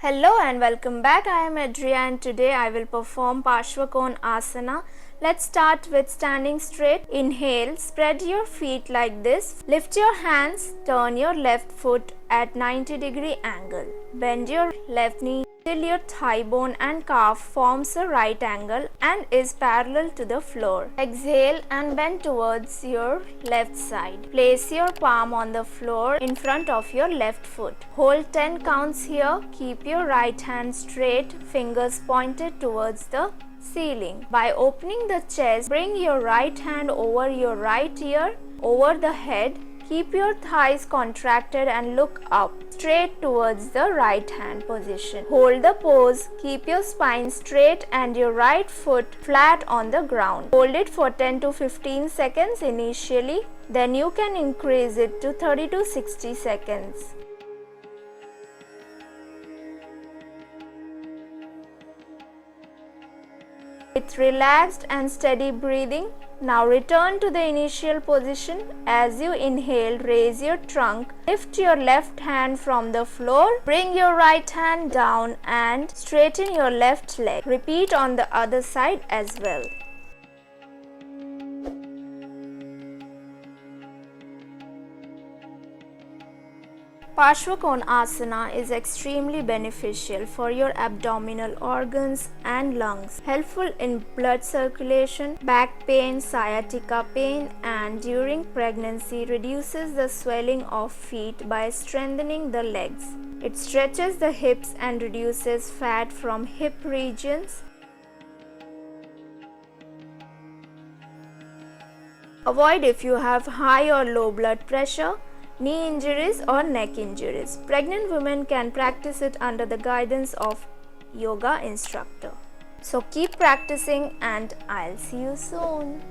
Hello and welcome back. I am Adria and today I will perform Parsvakonasana. Let's start with standing straight. Inhale, spread your feet like this. Lift your hands, turn your left foot at 90-degree angle. Bend your left knee till your thigh bone and calf forms a right angle and is parallel to the floor. Exhale and bend towards your left side. Place your palm on the floor in front of your left foot. Hold 10 counts here. Keep your right hand straight, fingers pointed towards the ceiling. By opening the chest, bring your right hand over your right ear, over the head. Keep your thighs contracted and look up, straight towards the right hand position. Hold the pose, keep your spine straight and your right foot flat on the ground. Hold it for 10 to 15 seconds initially, then you can increase it to 30 to 60 seconds. With relaxed and steady breathing, now return to the initial position. As you inhale, raise your trunk, lift your left hand from the floor, bring your right hand down and straighten your left leg. Repeat on the other side as well. Parsvakonasana is extremely beneficial for your abdominal organs and lungs, helpful in blood circulation, back pain, sciatica pain, and during pregnancy reduces the swelling of feet by strengthening the legs. It stretches the hips and reduces fat from hip regions. Avoid if you have high or low blood pressure, knee injuries or neck injuries. Pregnant women can practice it under the guidance of yoga instructor. So keep practicing and I'll see you soon.